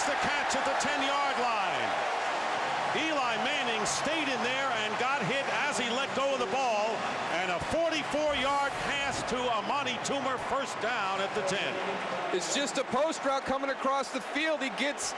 the catch at the 10-yard line. Eli Manning stayed in there and got hit as he let go of the ball. And a 44-yard pass to Amani Toomer, first down at the 10. It's just a post route coming across the field. He gets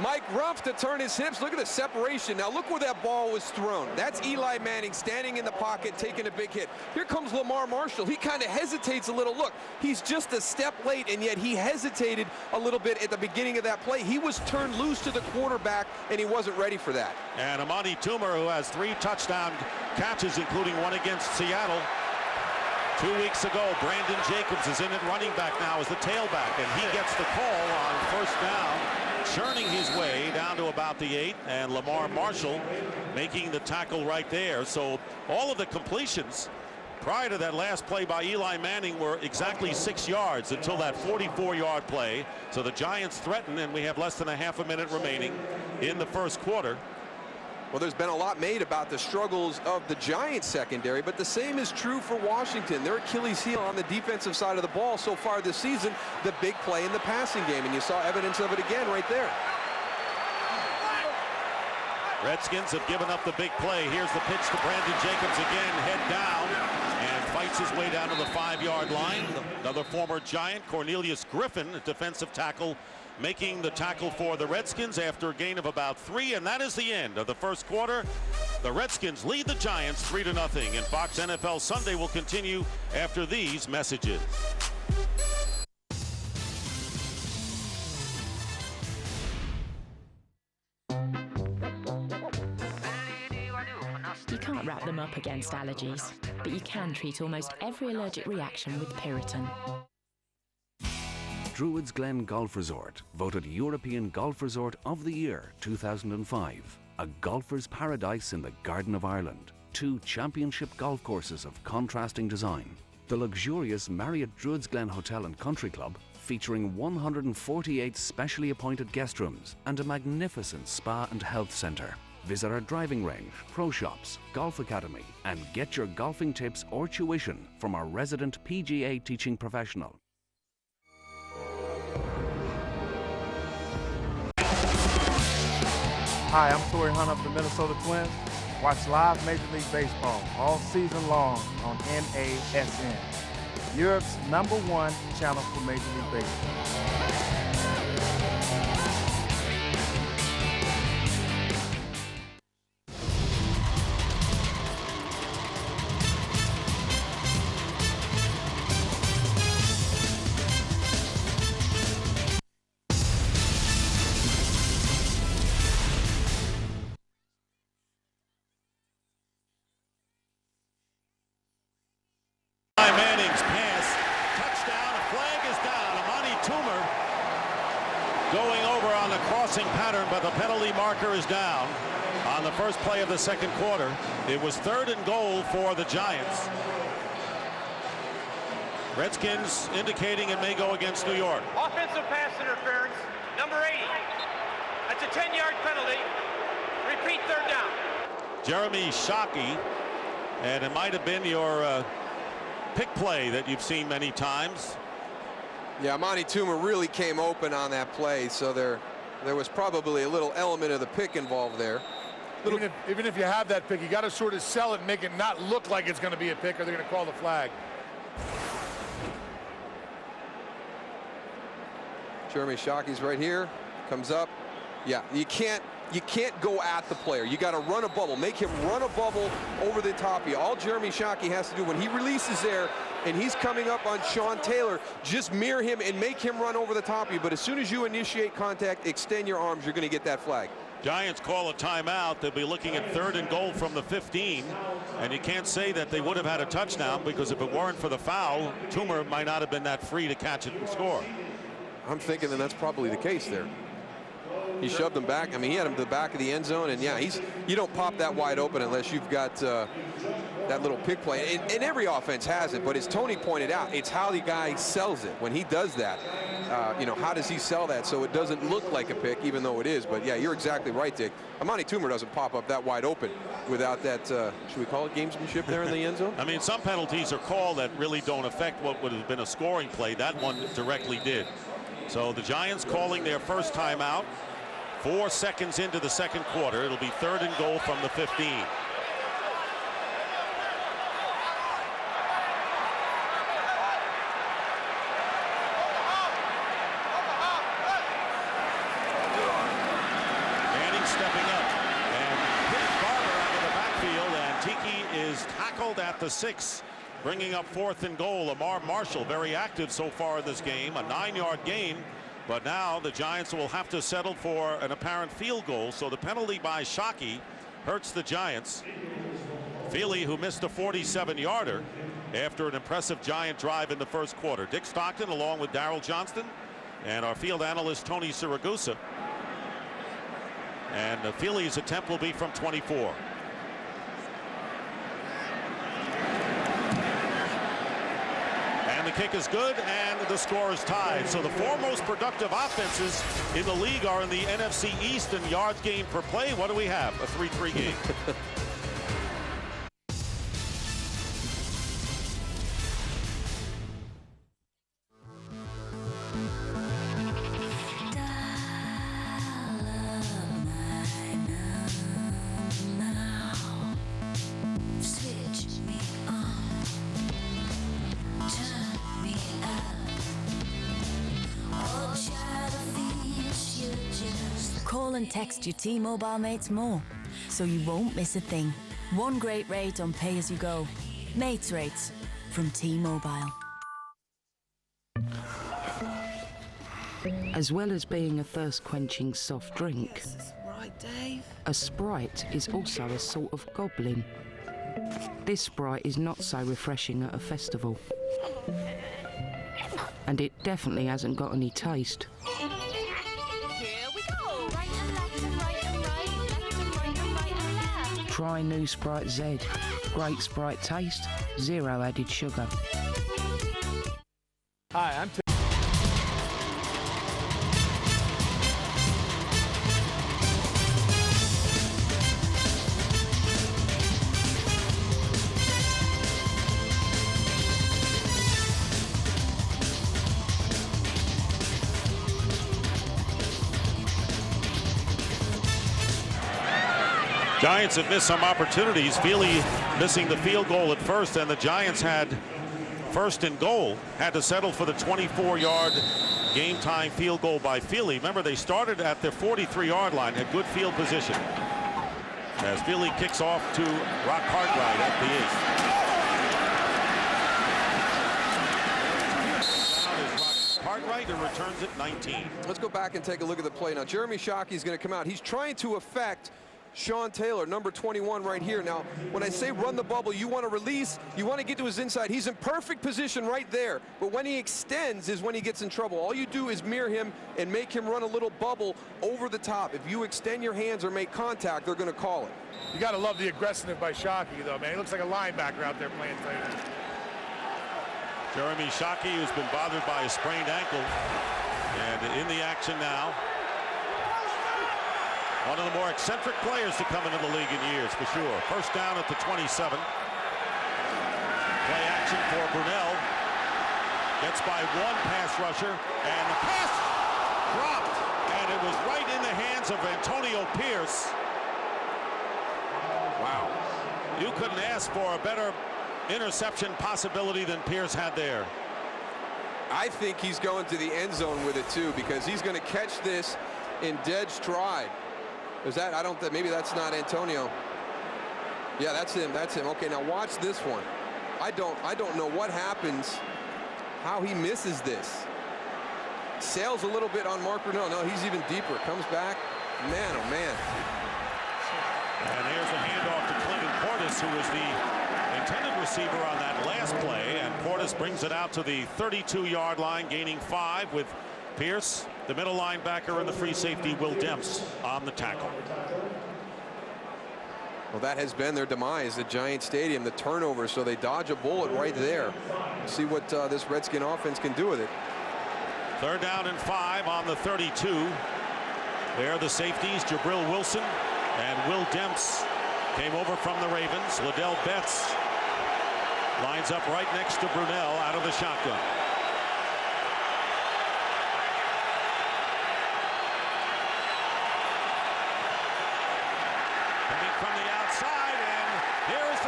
Mike Rumpf to turn his hips. Look at the separation. Now look where that ball was thrown. That's Eli Manning standing in the pocket, taking a big hit. Here comes Lamar Marshall. He kind of hesitates a little. Look, he's just a step late, and yet he hesitated a little bit at the beginning of that play. He was turned loose to the quarterback, and he wasn't ready for that. And Amani Toomer, who has 3 touchdown catches, including one against Seattle 2 weeks ago. Brandon Jacobs is in at running back now as the tailback, and he gets the call on first down, churning his way down to about the 8, and Lamar Marshall making the tackle right there. So all of the completions prior to that last play by Eli Manning were exactly 6 yards until that 44-yard play. So the Giants threaten, and we have less than a half a minute remaining in the first quarter. Well, there's been a lot made about the struggles of the Giants secondary, but the same is true for Washington. Their Achilles heel on the defensive side of the ball so far this season, the big play in the passing game, and you saw evidence of it again right there. Redskins have given up the big play. Here's the pitch to Brandon Jacobs again, head down, and fights his way down to the 5-yard line. Another former Giant, Cornelius Griffin, a defensive tackle, making the tackle for the Redskins after a gain of about 3, and that is the end of the first quarter. The Redskins lead the Giants 3-0, and Fox NFL Sunday will continue after these messages. You can't wrap them up against allergies, but you can treat almost every allergic reaction with Piriton. Druids Glen Golf Resort, voted European Golf Resort of the Year 2005. A golfer's paradise in the Garden of Ireland. 2 championship golf courses of contrasting design. The luxurious Marriott Druids Glen Hotel and Country Club, featuring 148 specially appointed guest rooms and a magnificent spa and health centre. Visit our driving range, pro shops, golf academy, and get your golfing tips or tuition from our resident PGA teaching professional. Hi, I'm Torrey Hunt of the Minnesota Twins. Watch live Major League Baseball all season long on NASN, Europe's #1 channel for Major League Baseball. Manning's pass, touchdown, flag is down. Amani Toomer going over on the crossing pattern, but the penalty marker is down on the first play of the second quarter. It was 3rd and goal for the Giants. Redskins indicating it may go against New York. Offensive pass interference, number 80. That's a 10-yard penalty. Repeat, 3rd down. Jeremy Shockey, and it might have been your pick play that you've seen many times. Yeah, Amani Toomer really came open on that play, so there was probably a little element of the pick involved there. Even if you have that pick, you got to sort of sell it and make it not look like it's going to be a pick, or they're going to call the flag. Jeremy Shockey's right here, comes up. Yeah, you can't go at the player. You got to run a bubble, make him run a bubble over the top of you. All Jeremy Shockey has to do when he releases there and he's coming up on Sean Taylor, just mirror him and make him run over the top of you. But as soon as you initiate contact, extend your arms, you're going to get that flag. Giants call a timeout. They'll be looking at 3rd and goal from the 15, and you can't say that they would have had a touchdown, because if it weren't for the foul, Toomer might not have been that free to catch it and score. I'm thinking that that's probably the case there. He shoved him back. I mean, he had him to the back of the end zone, and yeah, you don't pop that wide open unless you've got that little pick play. And every offense has it, but as Tony pointed out, it's how the guy sells it. When he does that, you know, how does he sell that so it doesn't look like a pick, even though it is? But yeah, you're exactly right, Dick. Amani Toomer doesn't pop up that wide open without that, should we call it gamesmanship there in the end zone? I mean, some penalties are called that really don't affect what would have been a scoring play. That one directly did. So the Giants calling their first timeout. 4 seconds into the second quarter. It'll be 3rd and goal from the 15. Stepping up and hit Barber out of the backfield, and Tiki is tackled at the 6, bringing up 4th and goal. Lamar Marshall very active so far in this game, a 9-yard gain, but now the Giants will have to settle for an apparent field goal, so the penalty by Shockey hurts the Giants. Feely, who missed a 47-yarder after an impressive Giant drive in the first quarter. Dick Stockton along with Darrell Johnston and our field analyst Tony Siragusa. And Feely's attempt will be from 24. And the kick is good, and the score is tied. So the 4 most productive offenses in the league are in the NFC East in yards gained per play. What do we have? A 3-3 game. Call and text your T-Mobile mates more, so you won't miss a thing. One great rate on pay-as-you-go. Mates rates from T-Mobile. As well as being a thirst-quenching soft drink, Yes, that's right, Dave. a Sprite is also a sort of goblin. This Sprite is not so refreshing at a festival. And it definitely hasn't got any taste. Here we go. Right and left and right and right. Left and right and right and left. Try new Sprite Z. Great Sprite taste, 0 added sugar. Hi, I'm Tim. Giants have missed some opportunities. Feely missing the field goal at first, and the Giants had 1st and goal. Had to settle for the 24-yard game time field goal by Feely. Remember, they started at the 43-yard line, had good field position. As Feely kicks off to Rock Cartwright at the 8. Down is Rock Cartwright and returns it 19. Let's go back and take a look at the play. Now, Jeremy Shockey is going to come out. He's trying to affect Sean Taylor, number 21 right here. Now, when I say run the bubble, you want to release, you want to get to his inside. He's in perfect position right there, but when he extends is when he gets in trouble. All you do is mirror him and make him run a little bubble over the top. If you extend your hands or make contact, they're going to call it. You got to love the aggressiveness by Shockey, though, man. He looks like a linebacker out there playing tight end. Jeremy Shockey, who's been bothered by a sprained ankle, and in the action now. One of the more eccentric players to come into the league in years, for sure. First down at the 27. Play action for Brunell. Gets by one pass rusher, and the pass dropped, and it was right in the hands of Antonio Pierce. Wow. You couldn't ask for a better interception possibility than Pierce had there. I think he's going to the end zone with it, too, because he's going to catch this in dead stride. Is that, I don't think, maybe that's not Antonio. Yeah, that's him, that's him. Okay, now watch this one. I don't know what happens, how he misses this. Sails a little bit on Mark Brunell. No, he's even deeper. Comes back. Man, oh man. And here's a handoff to Clinton Portis, who was the intended receiver on that last play. And Portis brings it out to the 32-yard line, gaining 5 with Pierce, the middle linebacker, and the free safety Will Demps on the tackle. Well, that has been their demise at Giant Stadium, the turnover, so they dodge a bullet right there. See what this Redskin offense can do with it. 3rd down and 5 on the 32. There are the safeties, Jabril Wilson and Will Demps came over from the Ravens. Liddell Betts lines up right next to Brunell out of the shotgun.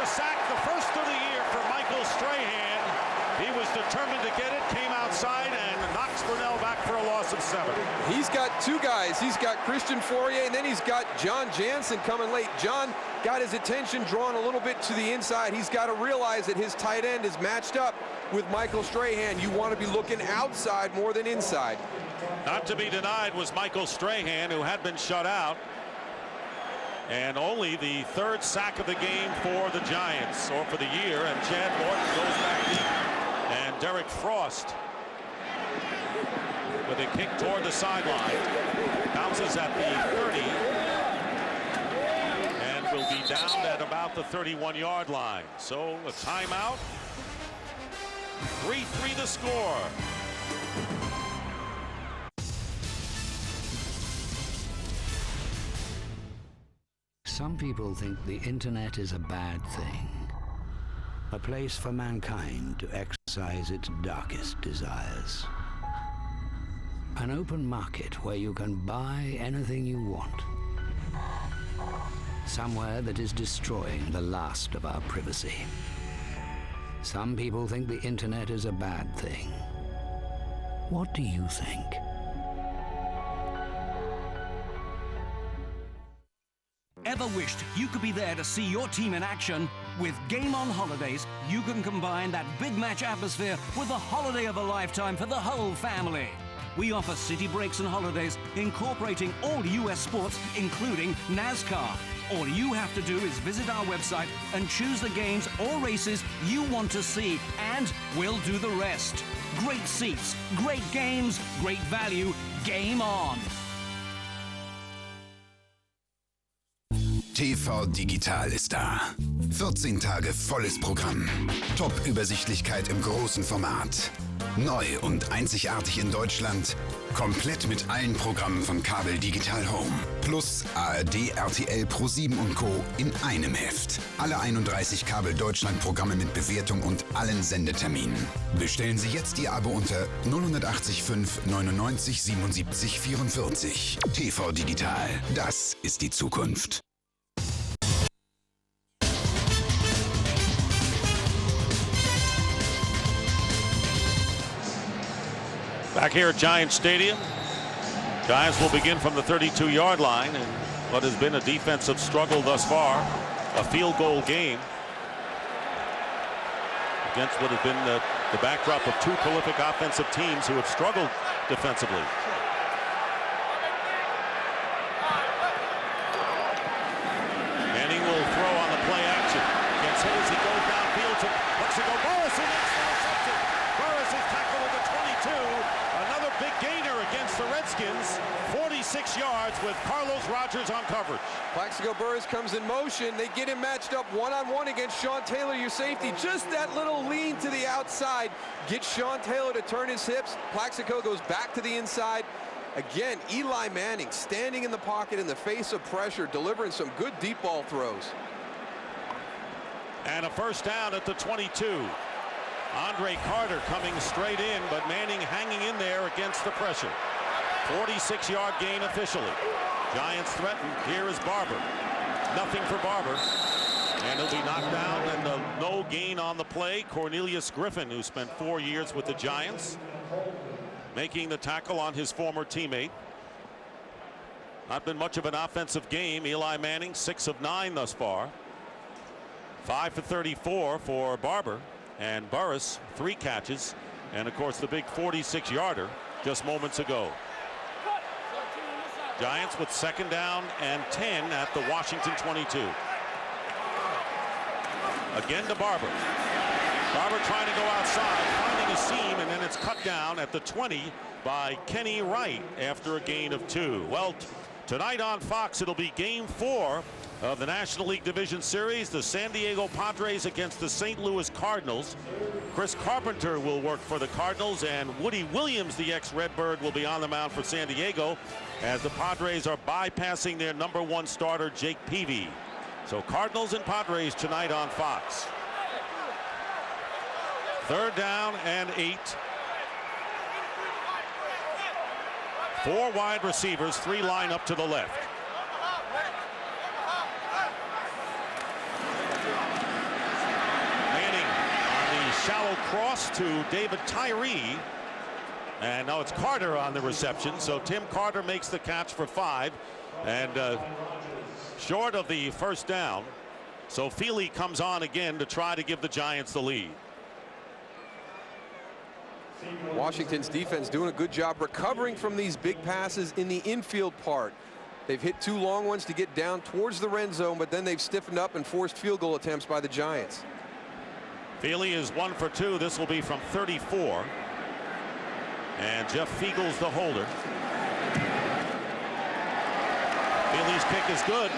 sack, the first of the year for Michael Strahan. He was determined to get it, came outside, and knocks Brunell back for a loss of 7. He's got two guys. He's got Christian Fourier, and then he's got John Jansen coming late. John got his attention drawn a little bit to the inside. He's got to realize that his tight end is matched up with Michael Strahan. You want to be looking outside more than inside. Not to be denied was Michael Strahan, who had been shut out. And only the 3rd sack of the game for the Giants, or for the year. And Chad Morton goes back deep. And Derek Frost with a kick toward the sideline. Bounces at the 30. And will be down at about the 31-yard line. So a timeout. 3-3 the score. Some people think the internet is a bad thing, a place for mankind to exercise its darkest desires. An open market where you can buy anything you want. Somewhere that is destroying the last of our privacy. Some people think the internet is a bad thing. What do you think? Ever wished you could be there to see your team in action? With Game On Holidays, you can combine that big match atmosphere with the holiday of a lifetime for the whole family. We offer city breaks and holidays incorporating all US sports, including NASCAR. All you have to do is visit our website and choose the games or races you want to see, and we'll do the rest. Great seats, great games, great value. Game on! TV Digital ist da. 14 Tage volles Programm. Top-Übersichtlichkeit im großen Format. Neu und einzigartig in Deutschland. Komplett mit allen Programmen von Kabel Digital Home. Plus ARD, RTL, Pro7 und Co. in einem Heft. Alle 31 Kabel Deutschland Programme mit Bewertung und allen Sendeterminen. Bestellen Sie jetzt Ihr Abo unter 080 5 99 77 44. TV Digital. Das ist die Zukunft. Back here at Giants Stadium. Giants will begin from the 32-yard line in what has been a defensive struggle thus far. A field goal game against what has been the backdrop of two prolific offensive teams who have struggled defensively. Manning will throw on the play action. Gets hit as he goes downfield to Mexico. Burris is intercepted. Burris is tackled at the 22. Another big gainer against the Redskins. 46 yards with Carlos Rogers on coverage. Plaxico Burris comes in motion. They get him matched up one-on-one against Sean Taylor, your safety. Just that little lean to the outside gets Sean Taylor to turn his hips. Plaxico goes back to the inside. Again, Eli Manning standing in the pocket in the face of pressure, delivering some good deep ball throws. And a first down at the 22. Andre Carter coming straight in, but Manning hanging in there against the pressure. 46-yard gain officially. Giants threatened. Here is Barber. Nothing for Barber. And he'll be knocked down, and no gain on the play. Cornelius Griffin, who spent 4 years with the Giants, making the tackle on his former teammate. Not been much of an offensive game. Eli Manning, 6 of 9 thus far. 5 for 34 for Barber. And Burris, 3 catches. And, of course, the big 46-yarder just moments ago. Giants with 2nd down and 10 at the Washington 22. Again to Barber. Barber trying to go outside, finding a seam, and then it's cut down at the 20 by Kenny Wright after a gain of 2. Well, tonight on Fox, it'll be Game 4 of the National League Division Series. The San Diego Padres against the St. Louis Cardinals. Chris Carpenter will work for the Cardinals, and Woody Williams, the ex-Redbird, will be on the mound for San Diego as the Padres are bypassing their #1 starter, Jake Peavy. So Cardinals and Padres tonight on Fox. 3rd down and 8. 4 wide receivers, 3 line up to the left. shallow cross to David Tyree. And now it's Carter on the reception. So Tim Carter makes the catch for 5. And short of the first down. So Feely comes on again to try to give the Giants the lead. Washington's defense doing a good job recovering from these big passes in the infield part. They've hit 2 long ones to get down towards the red zone, but then they've stiffened up and forced field goal attempts by the Giants. Feely is 1 for 2. This will be from 34. And Jeff Fiegel's the holder. Feely's kick is good.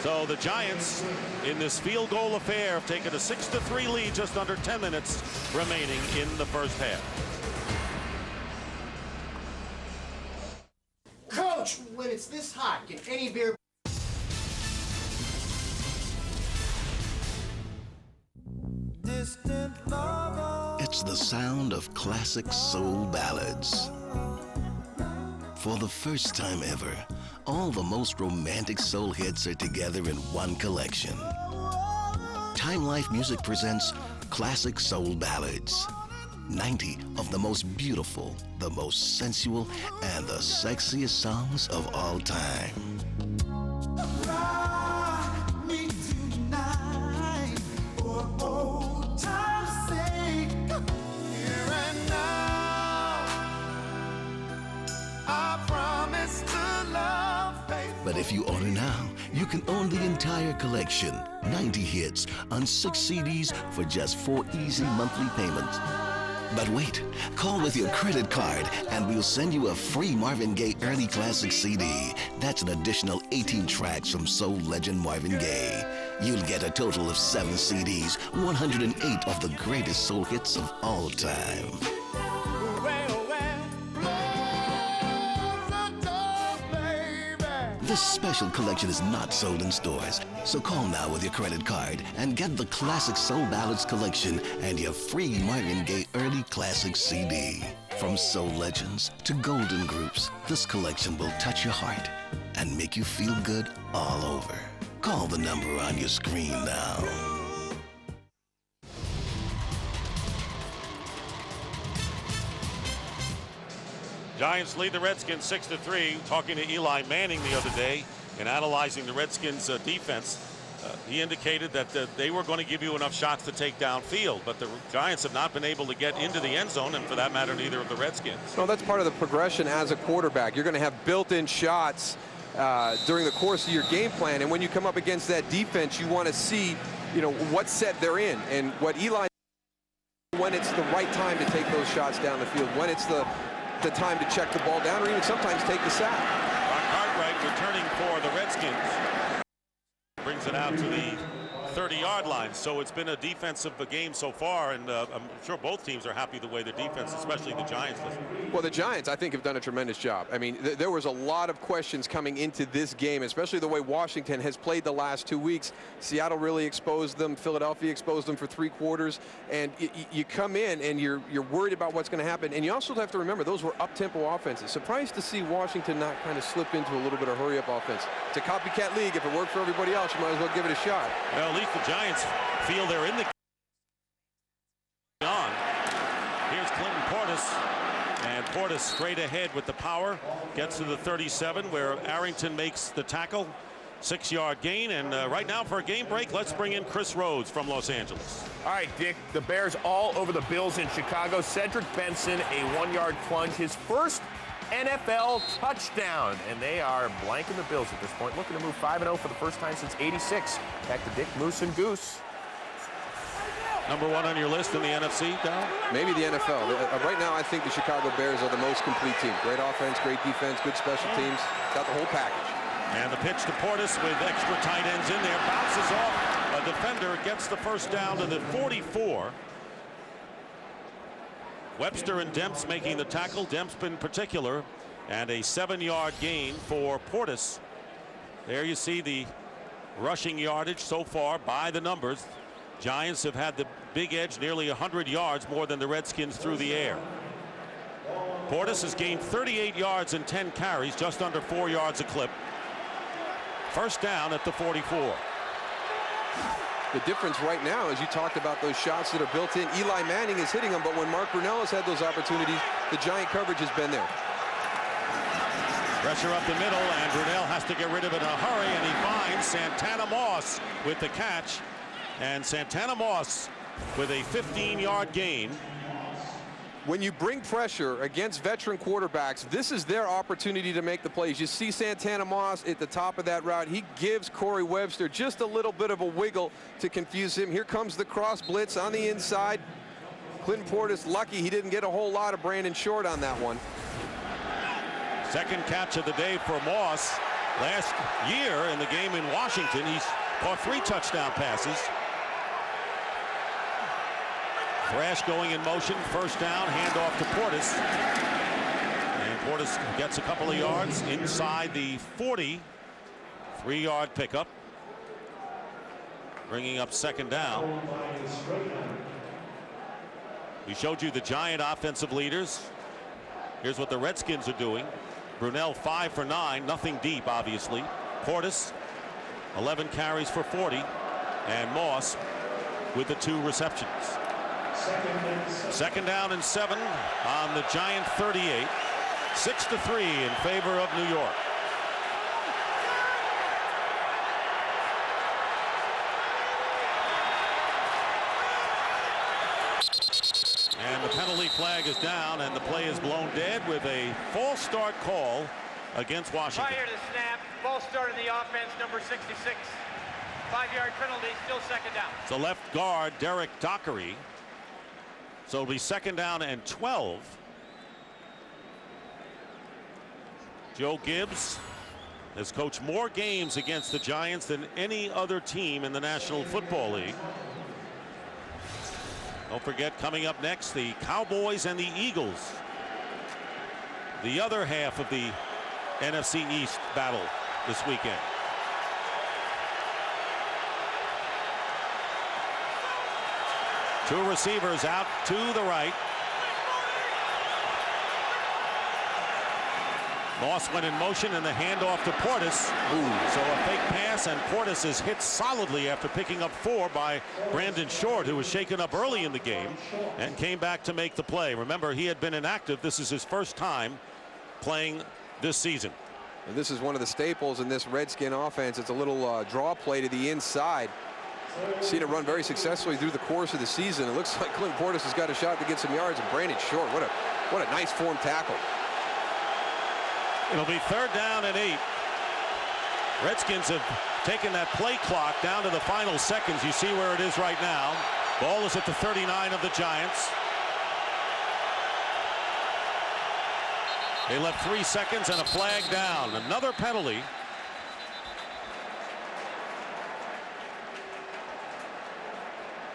So the Giants in this field goal affair have taken a 6-3 lead just under 10 minutes remaining in the first half. Coach, when it's this hot, can any beer... It's the sound of classic soul ballads. For the first time ever, all the most romantic soul hits are together in one collection. Time Life Music presents Classic Soul Ballads. 90 of the most beautiful, the most sensual, and the sexiest songs of all time. But if you order now, you can own the entire collection, 90 hits, on 6 CDs for just 4 easy monthly payments. But wait, call with your credit card and we'll send you a free Marvin Gaye Early Classic CD. That's an additional 18 tracks from soul legend Marvin Gaye. You'll get a total of 7 CDs, 108 of the greatest soul hits of all time. This special collection is not sold in stores, so call now with your credit card and get the Classic Soul Ballads collection and your free Marvin Gaye Early Classic CD. From soul legends to golden groups, this collection will touch your heart and make you feel good all over. Call the number on your screen now. Giants lead the Redskins 6-3. Talking to Eli Manning the other day and analyzing the Redskins defense, he indicated that they were going to give you enough shots to take downfield, but the Giants have not been able to get into the end zone, and for that matter, neither of the Redskins. No, that's part of the progression as a quarterback. You're going to have built-in shots during the course of your game plan, and when you come up against that defense, you want to see, what set they're in, and what Eli, when it's the right time to take those shots down the field, when it's the time to check the ball down, or even sometimes take the sack. Cartwright returning for the Redskins. Brings it out to the 30-yard line. So it's been a defensive game so far, and I'm sure both teams are happy the way the defense, especially the Giants. Well, the Giants, I think, have done a tremendous job. I mean, there was a lot of questions coming into this game, especially the way Washington has played the last 2 weeks. Seattle really exposed them. Philadelphia exposed them for 3 quarters. And you come in and you're worried about what's going to happen. And you also have to remember, those were up-tempo offenses. Surprised to see Washington not kind of slip into a little bit of hurry-up offense. It's a copycat league. If it worked for everybody else, you might as well give it a shot. Well, at least the Giants feel they're in the on. Here's Clinton Portis, and Portis straight ahead with the power, gets to the 37 where Arrington makes the tackle. 6-yard gain, and right now for a game break, let's bring in Chris Rhodes from Los Angeles. All right, Dick, the Bears all over the Bills in Chicago. Cedric Benson, a 1-yard plunge, his first NFL touchdown, and they are blanking the Bills at this point, looking to move 5-0 for the first time since '86. Back to Dick, Moose, and Goose. Number 1 on your list in the NFC, Dow? Maybe the NFL. Right now, I think the Chicago Bears are the most complete team. Great offense, great defense, good special teams. Got the whole package. And the pitch to Portis with extra tight ends in there. Bounces off a defender, gets the first down to the 44. Webster and Demps making the tackle. Demps in particular. And a 7-yard gain for Portis. There you see the rushing yardage so far by the numbers. Giants have had the big edge, nearly 100 yards more than the Redskins through the air. Portis has gained 38 yards and 10 carries, just under 4 yards a clip. First down at the 44. The difference right now, as you talked about those shots that are built in, Eli Manning is hitting them, but when Mark Brunell has had those opportunities, the Giant coverage has been there. Pressure up the middle, and Brunell has to get rid of it in a hurry, and he finds Santana Moss with the catch. And Santana Moss with a 15-yard gain. When you bring pressure against veteran quarterbacks, this is their opportunity to make the plays. You see Santana Moss at the top of that route. He gives Corey Webster just a little bit of a wiggle to confuse him. Here comes the cross blitz on the inside. Clinton Portis lucky he didn't get a whole lot of Brandon Short on that one. Second catch of the day for Moss. Last year in the game in Washington, he's caught 3 touchdown passes. Thrash going in motion, first down, handoff to Portis. And Portis gets a couple of yards inside the 40. 3-yard pickup. Bringing up second down. We showed you the Giant offensive leaders. Here's what the Redskins are doing. Brunell 5 for 9, nothing deep, obviously. Portis 11 carries for 40, and Moss with the 2 receptions. Second down and 7 on the Giant 38. 6-3 in favor of New York. And the penalty flag is down, and the play is blown dead with a false start call against Washington. Prior to the snap, false start in the offense, number 66. 5-yard penalty, still second down. So left guard Derek Dockery. So it'll be second down and 12. Joe Gibbs has coached more games against the Giants than any other team in the National Football League. Don't forget, coming up next, the Cowboys and the Eagles. The other half of the NFC East battle this weekend. Two receivers out to the right. Moss went in motion, and the handoff to Portis. So a fake pass, and Portis is hit solidly after picking up 4 by Brandon Short, who was shaken up early in the game and came back to make the play. Remember, he had been inactive. This is his first time playing this season. And this is one of the staples in this Redskin offense. It's a little draw play to the inside. Seen it run very successfully through the course of the season. It looks like Clinton Portis has got a shot to get some yards, and Brandon Short, what a nice form tackle. It'll be third down and 8. Redskins have taken that play clock down to the final seconds. You see where it is right now. Ball is at the 39 of the Giants. They left 3 seconds and a flag down. Another penalty.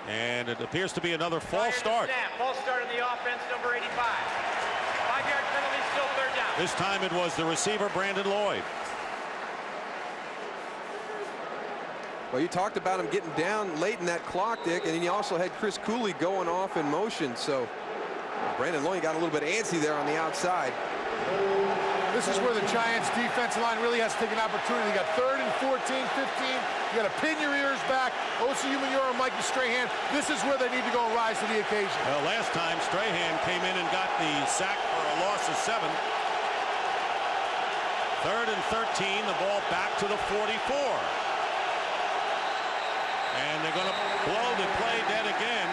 And it appears to be another false start. False start in the offense, number 85. 5-yard penalty, still third down. This time it was the receiver, Brandon Lloyd. Well, you talked about him getting down late in that clock, Dick, and then you also had Chris Cooley going off in motion. So Brandon Lloyd got a little bit antsy there on the outside. This is where the Giants defensive line really has to take an opportunity. You got 3rd and 14, 15. You got to pin your ears back. Osi Umenyiora and Mikey Strahan. This is where they need to go and rise to the occasion. Well, last time Strahan came in and got the sack for a loss of 7. 3rd and 13. The ball back to the 44. And they're going to blow the play dead again.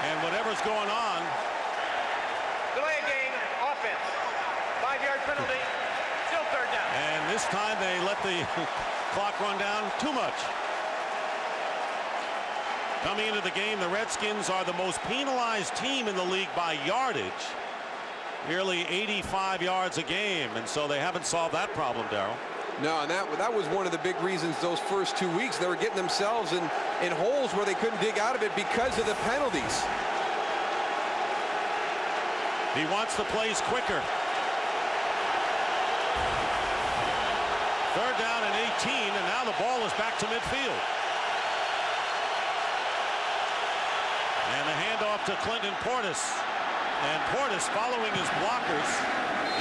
And whatever's going on. Delay game, offense. 5-yard penalty, still third down. And this time they let the clock run down too much. Coming into the game, the Redskins are the most penalized team in the league by yardage. Nearly 85 yards a game, and so they haven't solved that problem, Darryl. No, and that was one of the big reasons those first 2 weeks. They were getting themselves in holes where they couldn't dig out of it because of the penalties. He wants the plays quicker. 3rd down and 18, and now the ball is back to midfield. And the handoff to Clinton Portis. And Portis, following his blockers,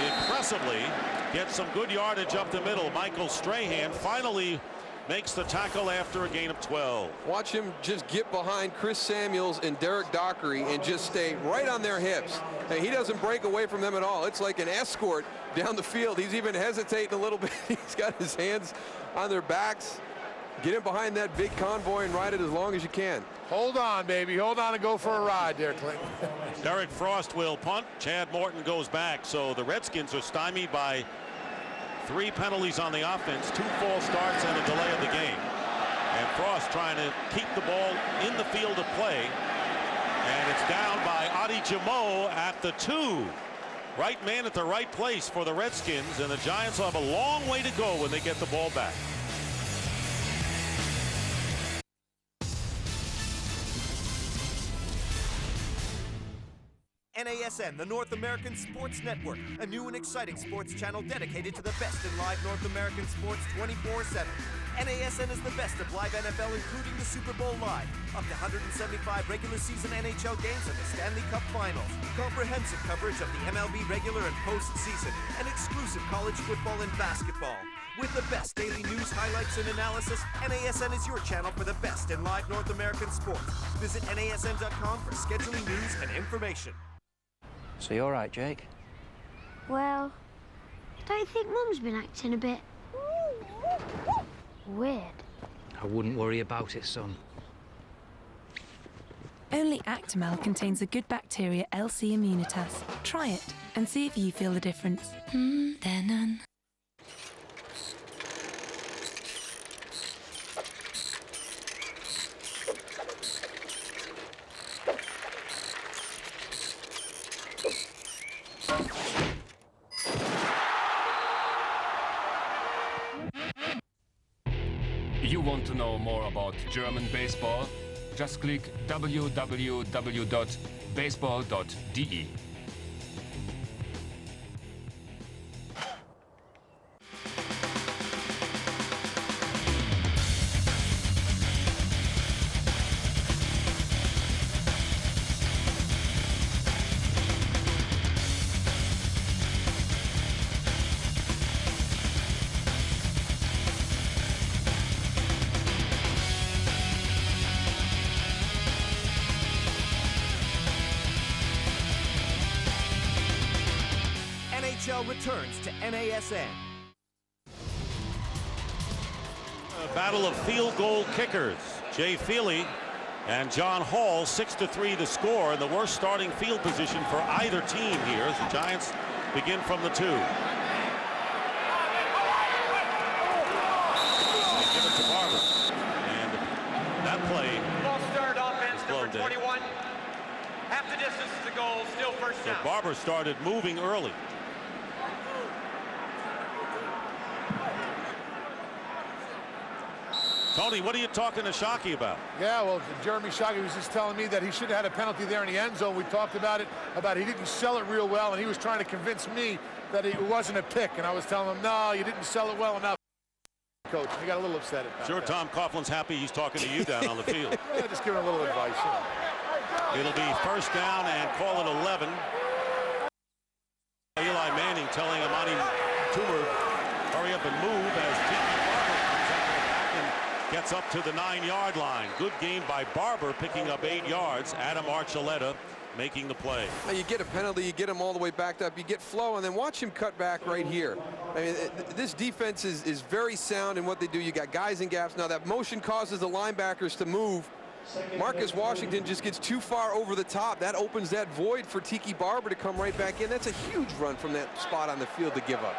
impressively gets some good yardage up the middle. Michael Strahan finally makes the tackle after a gain of 12. Watch him just get behind Chris Samuels and Derek Dockery and just stay right on their hips. And he doesn't break away from them at all. It's like an escort down the field. He's even hesitating a little bit. He's got his hands on their backs. Get in behind that big convoy and ride it as long as you can. Hold on, baby. Hold on and go for a ride there, Clint. Derek Frost will punt. Chad Morton goes back. So the Redskins are stymied by 3 penalties on the offense, 2 false starts, and a delay of the game. And Frost trying to keep the ball in the field of play. And it's down by Adi Jamo at the 2. Right man at the right place for the Redskins, and the Giants will have a long way to go when they get the ball back. NASN, the North American Sports Network, a new and exciting sports channel dedicated to the best in live North American sports 24/7. NASN is the best of live NFL, including the Super Bowl live, up to 175 regular season NHL games and the Stanley Cup Finals, comprehensive coverage of the MLB regular and postseason, and exclusive college football and basketball. With the best daily news, highlights, and analysis, NASN is your channel for the best in live North American sports. Visit NASN.com for scheduling news and information. So you all right, Jake? Well, don't you think Mum's been acting a bit weird? I wouldn't worry about it, son. Only Actimel contains a good bacteria LC Immunitas. Try it and see if you feel the difference. Then. You want to know more about German baseball? Just click www.baseball.de. Returns to NASN. A battle of field goal kickers. Jay Feely and John Hall, 6-3 the score, and the worst starting field position for either team here as the Giants begin from the 2. They give it to Barber, and that play Ball start offense, is number blown dead. 21. Half the distance to the goal, still first So down. Barber started moving early. Tony, what are you talking to Shockey about? Yeah, well, Jeremy Shockey was just telling me that he should have had a penalty there in the end zone. We talked about it, he didn't sell it real well, and he was trying to convince me that it wasn't a pick, and I was telling him, no, you didn't sell it well enough, Coach. He got a little upset about Sure, that. Tom Coughlin's happy he's talking to you down on the field. Yeah, just giving a little advice. It'll be first down and call it 11. Eli Manning telling Amani Toomer, hurry up and move as Tiki Barber comes up to the back and gets up to the 9-yard line. Good gain by Barber, picking up 8 yards. Adam Archuleta making the play. Now you get a penalty, you get him all the way backed up, you get flow, and then watch him cut back right here. I mean, this defense is very sound in what they do. You got guys in gaps. Now that motion causes the linebackers to move. Marcus Washington just gets too far over the top. That opens that void for Tiki Barber to come right back in. That's a huge run from that spot on the field to give up.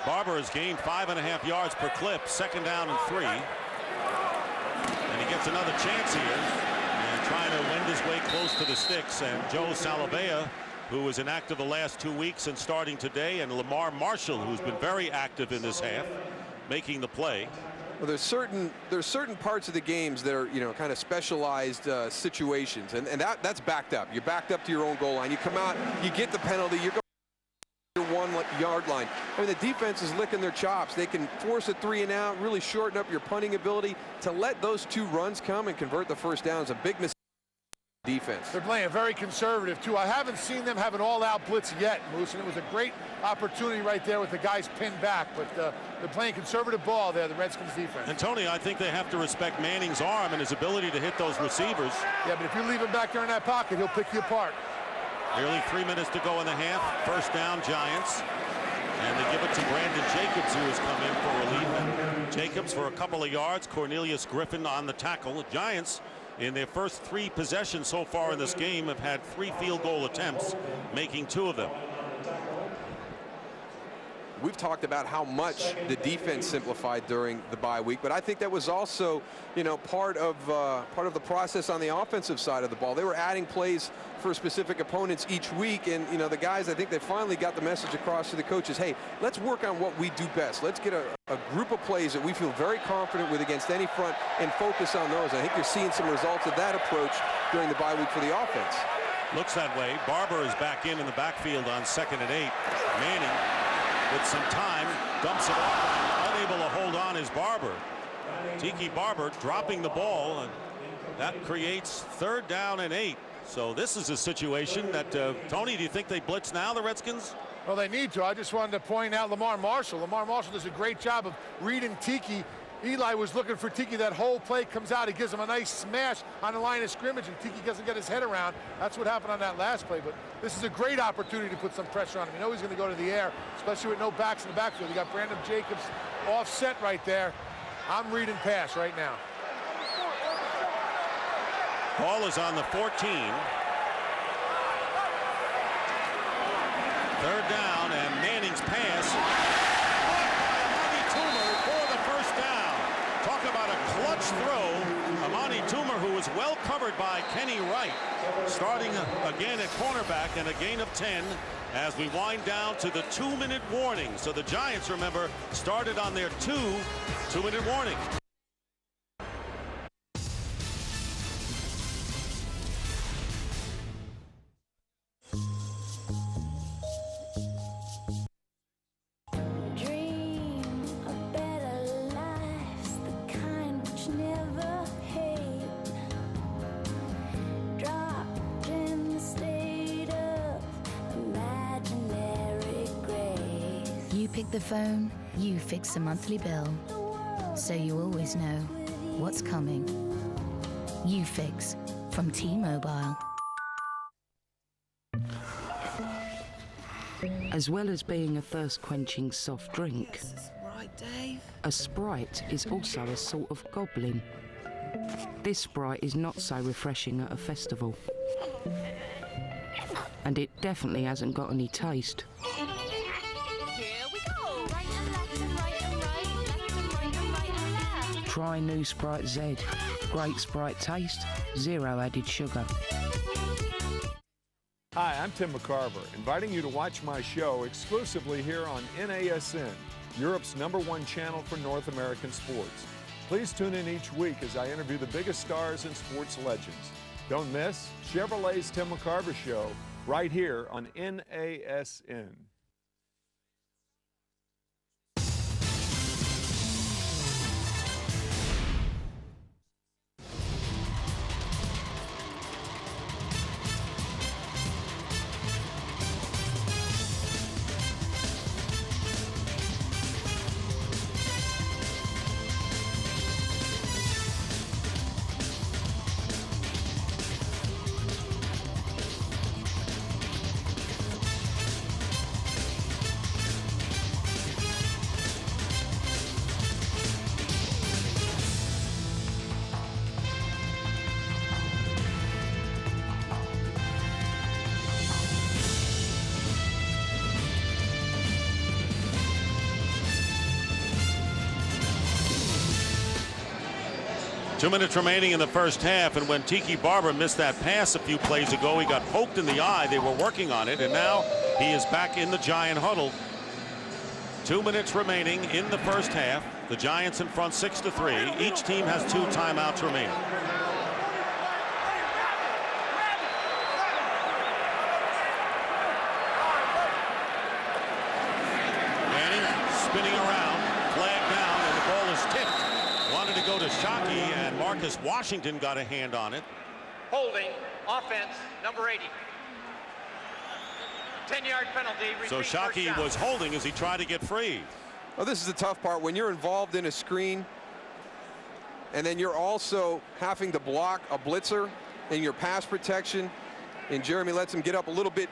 Barber has gained 5.5 yards per clip, second down and 3. And he gets another chance here and trying to wend his way close to the sticks. And Joe Salavea, who was inactive the last 2 weeks and starting today, and Lamar Marshall, who's been very active in this half, making the play. Well, there's certain parts of the games that are, you know, kind of specialized situations, and that's backed up. You're backed up to your own goal line. You come out, you get the penalty, you're going to your 1-yard line. I mean, the defense is licking their chops. They can force a 3 and out, really shorten up your punting ability. To let those 2 runs come and convert the first down is a big mistake. defense. They're playing very conservative, too. I haven't seen them have an all-out blitz yet, Moose, and it was a great opportunity right there with the guys pinned back, but they're playing conservative ball there, the Redskins defense. And, Tony, I think they have to respect Manning's arm and his ability to hit those receivers. Yeah, but if you leave him back there in that pocket, he'll pick you apart. Nearly 3 minutes to go in the half. First down, Giants. And they give it to Brandon Jacobs, who has come in for relief. And Jacobs for a couple of yards. Cornelius Griffin on the tackle. The Giants, in their first 3 possessions so far in this game, have had 3 field goal attempts, making 2 of them. We've talked about how much the defense simplified during the bye week, but I think that was also, you know, part of the process on the offensive side of the ball. They were adding plays for specific opponents each week, and you know, the guys, I think they finally got the message across to the coaches, hey, let's work on what we do best. Let's get a group of plays that we feel very confident with against any front and focus on those. And I think you're seeing some results of that approach during the bye week for the offense. Looks that way. Barber is back in the backfield on 2nd and 8. Manning, with some time, dumps it off. Unable to hold on is Barber. Tiki Barber dropping the ball, and that creates 3rd down and 8. So this is a situation that, Tony, do you think they blitz now, the Redskins? Well, they need to. I just wanted to point out Lamar Marshall. Lamar Marshall does a great job of reading Tiki. Eli was looking for Tiki. That whole play comes out. He gives him a nice smash on the line of scrimmage, and Tiki doesn't get his head around. That's what happened on that last play. But this is a great opportunity to put some pressure on him. You know he's going to go to the air, especially with no backs in the backfield. You got Brandon Jacobs offset right there. I'm reading pass right now. Ball is on the 14. 3rd down, and Manning's pass. Amani Toomer for the first down. Talk about a clutch throw. Amani Toomer, who was well covered by Kenny Wright, starting again at cornerback, and a gain of 10 as we wind down to the 2-minute warning. So the Giants, remember, started on their 2-minute warning. Pick the phone, you fix the monthly bill, so you always know what's coming. You fix from T-Mobile. As well as being a thirst-quenching soft drink, Right, Dave. a Sprite is also a sort of goblin. This Sprite is not so refreshing at a festival. And it definitely hasn't got any taste. Try new Sprite Z. Great Sprite taste, 0 added sugar. Hi, I'm Tim McCarver, inviting you to watch my show exclusively here on NASN, Europe's #1 channel for North American sports. Please tune in each week as I interview the biggest stars and sports legends. Don't miss Chevrolet's Tim McCarver Show right here on NASN. Two minutes remaining in the first half, and when Tiki Barber missed that pass a few plays ago, he got poked in the eye. They were working on it, and now he is back in the Giant huddle. 2 minutes remaining in the first half. The Giants in front 6-3. Each team has 2 timeouts remaining. Manning spinning around, flag down, and the ball is tipped. Wanted to go to Shockey, and Marcus Washington got a hand on it. holding, offense, number 80. 10-yard penalty. So repeat first Shockey down. was holding as he tried to get free. Well, this is the tough part. When you're involved in a screen, and then you're also having to block a blitzer in your pass protection, and Jeremy lets him get up a little bit